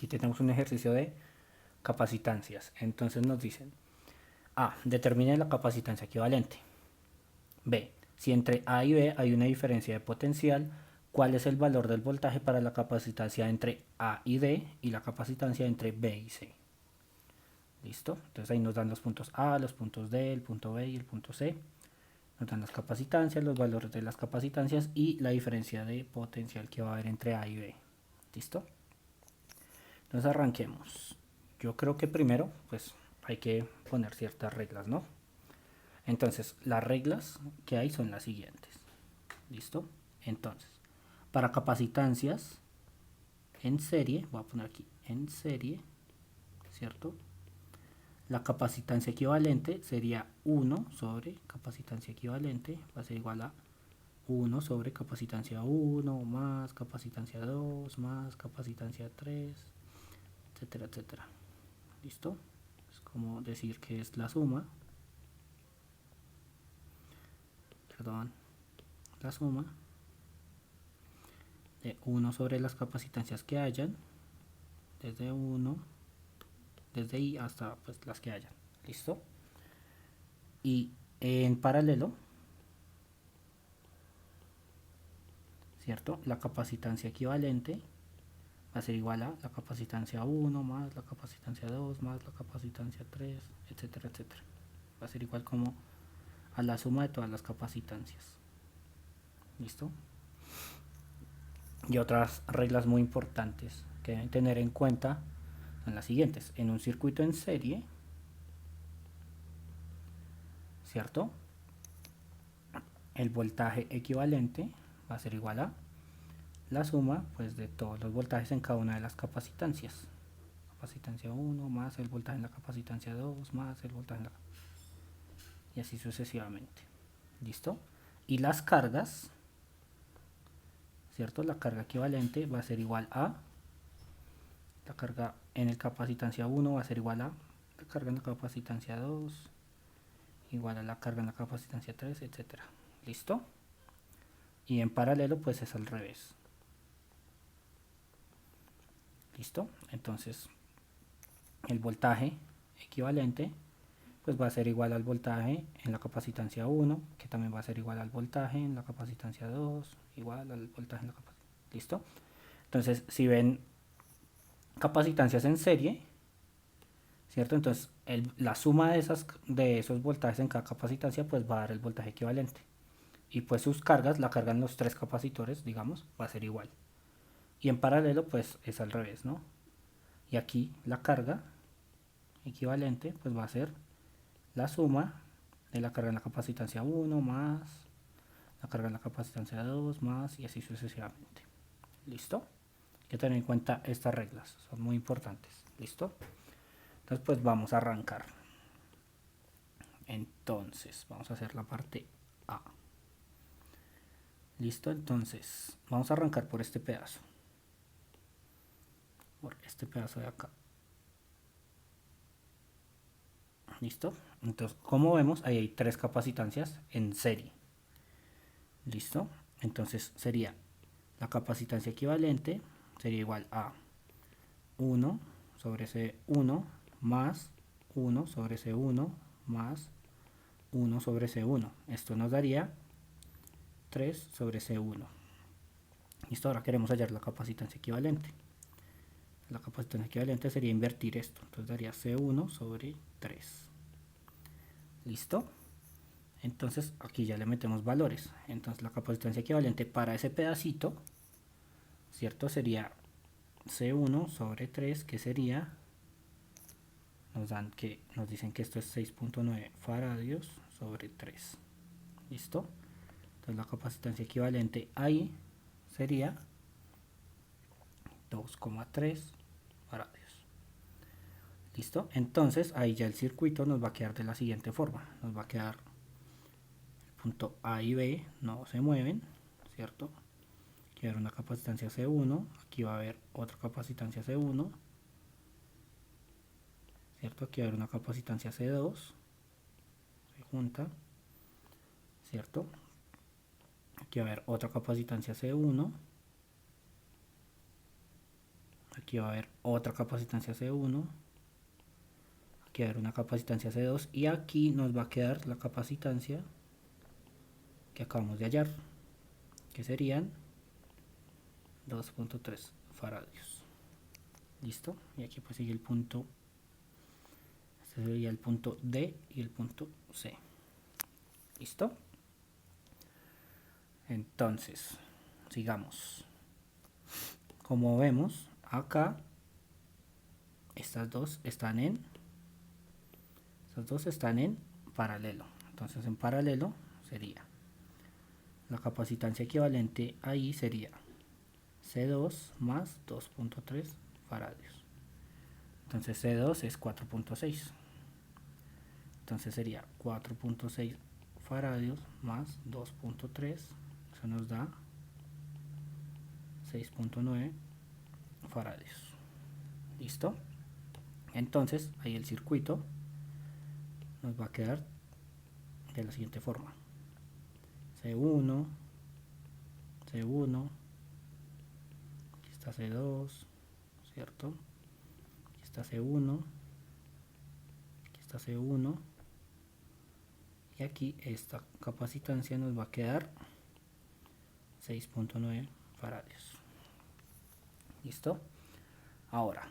tenemos un ejercicio de capacitancias. Entonces nos dicen, A, determine la capacitancia equivalente. B, si entre A y B hay una diferencia de potencial, ¿cuál es el valor del voltaje para la capacitancia entre A y D y la capacitancia entre B y C? ¿Listo? Entonces ahí nos dan los puntos A, los puntos D, el punto B y el punto C. Nos dan las capacitancias, los valores de las capacitancias y la diferencia de potencial que va a haber entre A y B. ¿Listo? Entonces arranquemos. Yo creo que primero pues hay que poner ciertas reglas, ¿no? Entonces las reglas que hay son las siguientes. ¿Listo? Entonces, para capacitancias en serie, voy a poner aquí en serie, ¿cierto? La capacitancia equivalente sería 1 sobre capacitancia equivalente, va a ser igual a 1 sobre capacitancia 1 más capacitancia 2 más capacitancia 3, etcétera, etcétera. ¿Listo? Es como decir que es la suma, perdón, la suma de 1 sobre las capacitancias que hayan, desde 1, desde I hasta pues las que hayan. ¿Listo? Y en paralelo, ¿cierto? La capacitancia equivalente va a ser igual a la capacitancia 1 más la capacitancia 2 más la capacitancia 3, etcétera, etcétera. Va a ser igual como a la suma de todas las capacitancias. ¿Listo? Y otras reglas muy importantes que deben tener en cuenta son las siguientes. En un circuito en serie, ¿cierto? El voltaje equivalente va a ser igual a la suma pues de todos los voltajes en cada una de las capacitancias. Capacitancia 1 más el voltaje en la capacitancia 2 más el voltaje en la... y así sucesivamente. ¿Listo? Y las cargas, ¿cierto? La carga equivalente va a ser igual a la carga en el capacitancia 1 va a ser igual a la carga en la capacitancia 2 igual a la carga en la capacitancia 3, etcétera. ¿Listo? Y en paralelo pues es al revés. ¿Listo? Entonces el voltaje equivalente pues va a ser igual al voltaje en la capacitancia 1, que también va a ser igual al voltaje en la capacitancia 2, igual al voltaje en la capacitancia. ¿Listo? Entonces, si ven capacitancias en serie, ¿cierto? Entonces, la suma de esos voltajes en cada capacitancia pues va a dar el voltaje equivalente. Y pues sus cargas, la carga en los tres capacitores, digamos, va a ser igual. Y en paralelo pues es al revés, ¿no? Y aquí la carga equivalente pues va a ser la suma de la carga en la capacitancia 1 más la carga en la capacitancia 2 más y así sucesivamente. ¿Listo? Hay que tener en cuenta estas reglas, son muy importantes. ¿Listo? Entonces pues vamos a arrancar. Entonces vamos a hacer la parte A. ¿Listo? Entonces vamos a arrancar por este pedazo. Por este pedazo de acá. ¿Listo? Entonces, como vemos, ahí hay tres capacitancias en serie. ¿Listo? Entonces sería la capacitancia equivalente, sería igual a 1 sobre C1 más 1 sobre C1 más 1 sobre C1. Esto nos daría 3 sobre C1. Listo, ahora queremos hallar la capacitancia equivalente. La capacitancia equivalente sería invertir esto. Entonces daría C1 sobre 3. ¿Listo? Entonces aquí ya le metemos valores. Entonces la capacitancia equivalente para ese pedacito, ¿cierto? Sería C1 sobre 3, que sería, nos dicen que esto es 6.9 faradios sobre 3. ¿Listo? Entonces la capacitancia equivalente ahí sería 2,3 faradios. ¿Listo? Entonces ahí ya el circuito nos va a quedar de la siguiente forma. Nos va a quedar el punto A y B no se mueven, ¿cierto? Aquí va a haber una capacitancia C1, aquí va a haber otra capacitancia C1, ¿cierto? Aquí va a haber una capacitancia C2, se junta, ¿cierto? Aquí va a haber otra capacitancia C1, aquí va a haber otra capacitancia C1, aquí va a haber una capacitancia C2 y aquí nos va a quedar la capacitancia que acabamos de hallar, que serían 2.3 faradios. Listo, y aquí pues sigue el punto, este sería el punto D y el punto C. Listo. Entonces sigamos. Como vemos acá, estas dos están en paralelo. Entonces en paralelo sería la capacitancia equivalente ahí sería C2 más 2.3 faradios. Entonces C2 es 4.6. Entonces sería 4.6 faradios más 2.3. Eso nos da 6.9 faradios. ¿Listo? Entonces ahí el circuito nos va a quedar de la siguiente forma. C1, C1, aquí está C2, ¿cierto? Aquí está C1, aquí está C1, y aquí esta capacitancia nos va a quedar 6.9 faradios. ¿Listo? Ahora,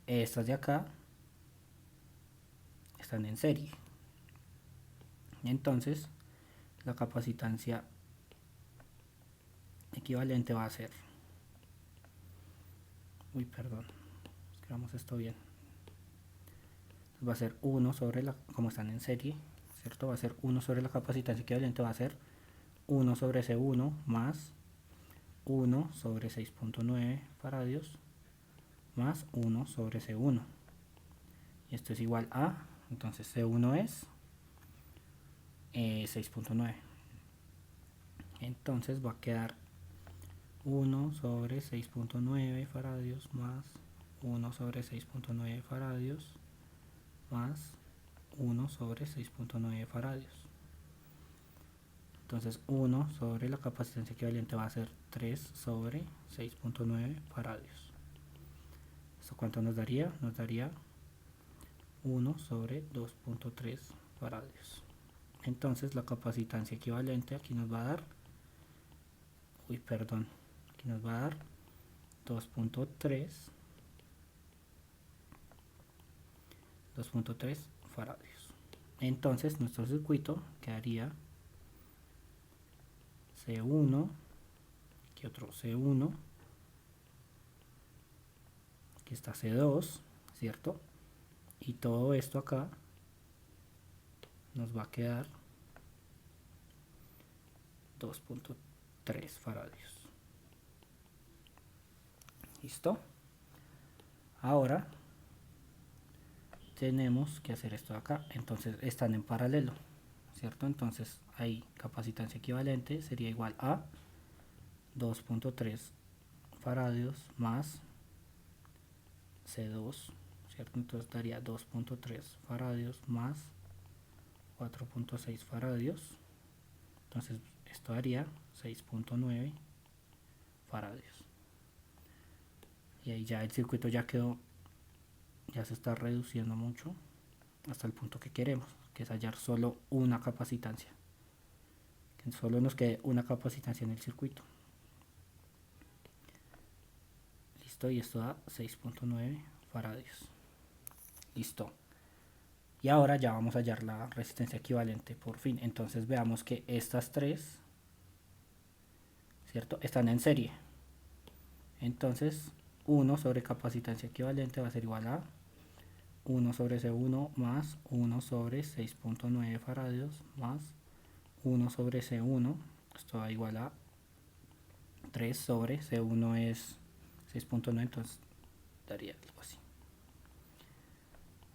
estas de acá están en serie. Entonces, la capacitancia equivalente va a ser, escribamos esto bien, va a ser 1 sobre la, como están en serie, ¿cierto? Va a ser 1 sobre la capacitancia equivalente, va a ser 1 sobre C1 más 1 sobre 6.9 faradios más 1 sobre C1. Y esto es igual a, entonces C1 es 6.9. Entonces va a quedar 1 sobre 6.9 faradios más 1 sobre 6.9 faradios más 1 sobre 6.9 faradios. Entonces 1 sobre la capacitancia equivalente va a ser 3 sobre 6.9 faradios. ¿Esto cuánto nos daría? Nos daría 1 sobre 2.3 faradios. Entonces la capacitancia equivalente aquí nos va a dar, aquí nos va a dar 2.3 faradios. Entonces nuestro circuito quedaría C1, aquí otro C1, aquí está C2, ¿cierto? Y todo esto acá nos va a quedar 2.3 faradios. ¿Listo? Ahora tenemos que hacer esto de acá. Entonces están en paralelo, ¿cierto? Entonces ahí capacitancia equivalente sería igual a 2.3 faradios más C2, ¿cierto? Entonces daría 2.3 faradios más 4.6 faradios. Entonces esto daría 6.9 faradios. Y ahí ya el circuito ya quedó, ya se está reduciendo mucho hasta el punto que queremos, que es hallar solo una capacitancia, que solo nos quede una capacitancia en el circuito. Listo, y esto da 6.9 faradios. Listo. Y ahora ya vamos a hallar la resistencia equivalente por fin. Entonces veamos que estas tres, ¿cierto?, están en serie. Entonces 1 sobre capacitancia equivalente va a ser igual a 1 sobre C1 más 1 sobre 6.9 faradios más 1 sobre C1. Esto da igual a 3 sobre C1 es 6.9, entonces daría algo así.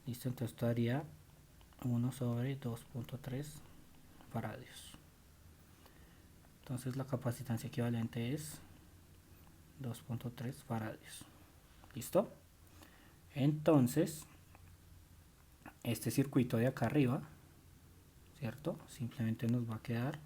Listo, entonces esto daría 1 sobre 2.3 faradios. Entonces la capacitancia equivalente es 2.3 faradios. ¿Listo? Entonces este circuito de acá arriba, ¿cierto?, simplemente nos va a quedar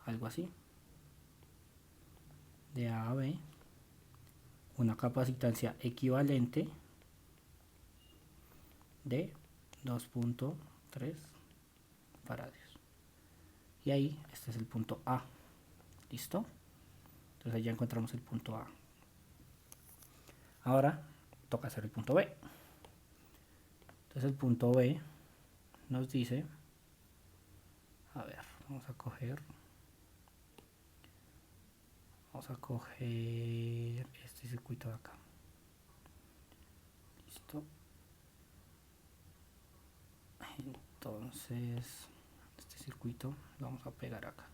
algo así, de A a B una capacitancia equivalente de 2.3 faradios. Y ahí, este es el punto A. ¿Listo? Entonces ahí ya encontramos el punto A. Ahora toca hacer el punto B. Entonces el punto B nos dice, a ver, vamos a coger este circuito de acá. Listo. Entonces este circuito lo vamos a pegar acá.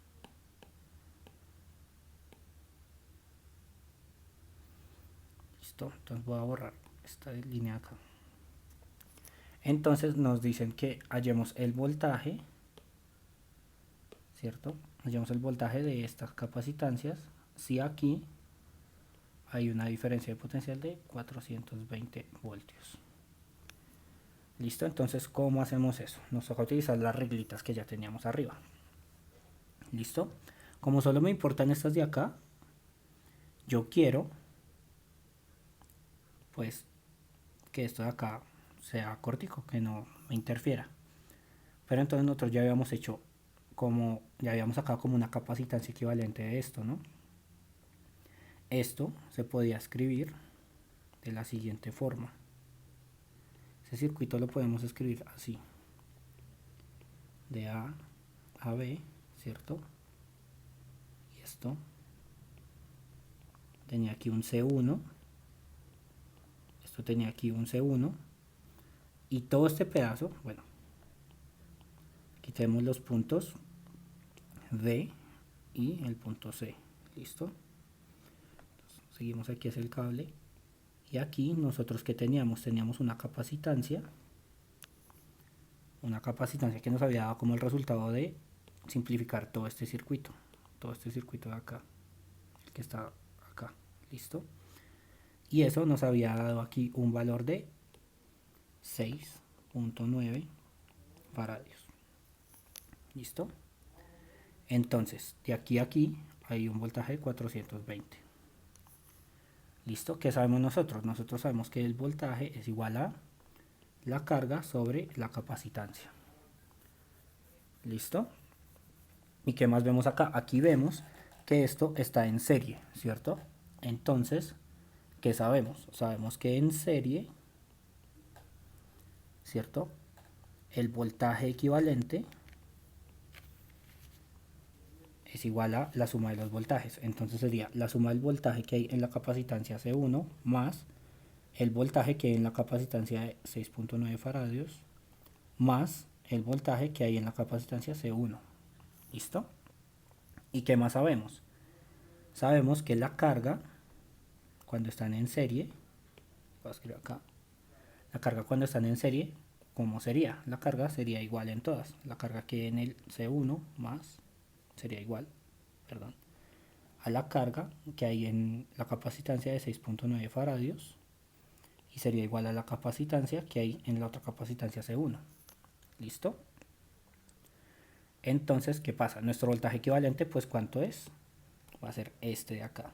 Listo. Entonces voy a borrar esta línea acá. Entonces nos dicen que hallemos el voltaje, ¿cierto? Hallemos el voltaje de estas capacitancias si aquí hay una diferencia de potencial de 420 voltios. Listo, entonces ¿cómo hacemos eso? Nos toca utilizar las reglitas que ya teníamos arriba. Listo, como solo me importan estas de acá, yo quiero pues que esto de acá sea cortico, que no me interfiera. Pero entonces nosotros ya habíamos hecho como, ya habíamos sacado como una capacitancia equivalente de esto, ¿no? Esto se podía escribir de la siguiente forma. Ese circuito lo podemos escribir así. De A a B, ¿cierto? Y esto tenía aquí un C1. Esto tenía aquí un C1. Y todo este pedazo, bueno, quitemos los puntos D y el punto C. ¿Listo? Entonces, seguimos aquí hacia el cable. Y aquí nosotros que teníamos una capacitancia que nos había dado como el resultado de simplificar todo este circuito de acá, el que está acá. ¿Listo? Y eso nos había dado aquí un valor de 6.9 faradios. ¿Listo? Entonces de aquí a aquí hay un voltaje de 420. ¿Listo? ¿Qué sabemos nosotros? Nosotros sabemos que el voltaje es igual a la carga sobre la capacitancia. ¿Listo? ¿Y qué más vemos acá? Aquí vemos que esto está en serie, ¿cierto? Entonces, ¿qué sabemos? Sabemos que en serie, ¿cierto? El voltaje equivalente es igual a la suma de los voltajes. Entonces sería la suma del voltaje que hay en la capacitancia C1 más el voltaje que hay en la capacitancia de 6.9 faradios más el voltaje que hay en la capacitancia C1. ¿Listo? ¿Y qué más sabemos? Sabemos que la carga, cuando están en serie, voy a escribir acá, la carga cuando están en serie, ¿cómo sería? La carga sería igual en todas. La carga que hay en el C1 más, sería igual, perdón, a la carga que hay en la capacitancia de 6.9 faradios y sería igual a la capacitancia que hay en la otra capacitancia C1. ¿Listo? Entonces, ¿qué pasa? Nuestro voltaje equivalente, pues, ¿cuánto es? Va a ser este de acá.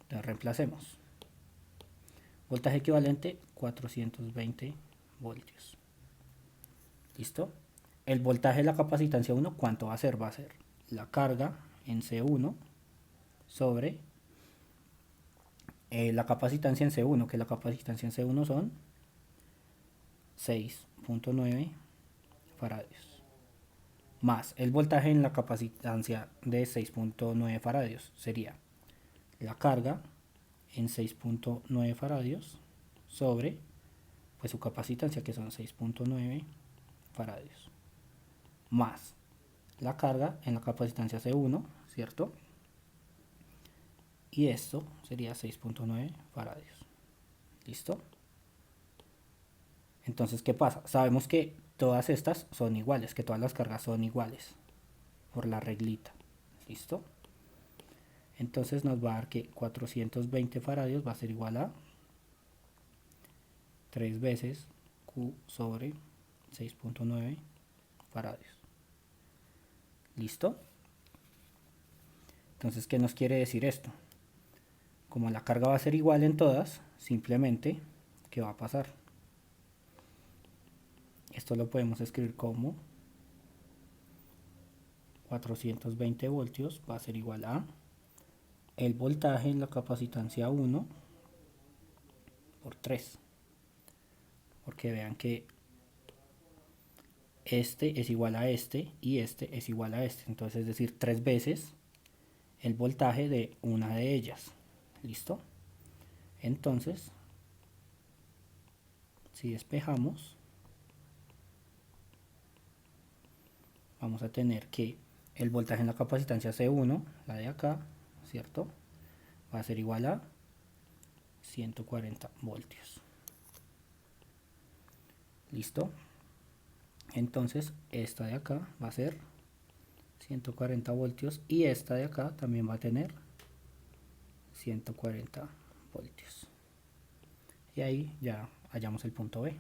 Entonces, reemplacemos. Voltaje equivalente, 420 voltios. ¿Listo? El voltaje de la capacitancia 1, ¿cuánto va a ser? Va a ser la carga en C1 sobre la capacitancia en C1, que la capacitancia en C1 son 6.9 faradios, más el voltaje en la capacitancia de 6.9 faradios sería la carga en 6.9 faradios sobre pues su capacitancia, que son 6.9 faradios, más la carga en la capacitancia C1, ¿cierto? Y esto sería 6.9 faradios. ¿Listo? Entonces, ¿qué pasa? Sabemos que todas estas son iguales, que todas las cargas son iguales por la reglita. ¿Listo? Entonces nos va a dar que 420 faradios va a ser igual a 3 veces Q sobre 6.9 faradios. ¿Listo? Entonces, ¿qué nos quiere decir esto? Como la carga va a ser igual en todas, simplemente, ¿qué va a pasar? Esto lo podemos escribir como 420 voltios va a ser igual a el voltaje en la capacitancia 1 por 3. Porque vean que este es igual a este y este es igual a este. Entonces es decir, 3 veces el voltaje de una de ellas. ¿Listo? Entonces, si despejamos, vamos a tener que el voltaje en la capacitancia C1, la de acá, ¿cierto? Va a ser igual a 140 voltios. ¿Listo? Entonces, esta de acá va a ser 140 voltios y esta de acá también va a tener 140 voltios. Y ahí ya hallamos el punto B.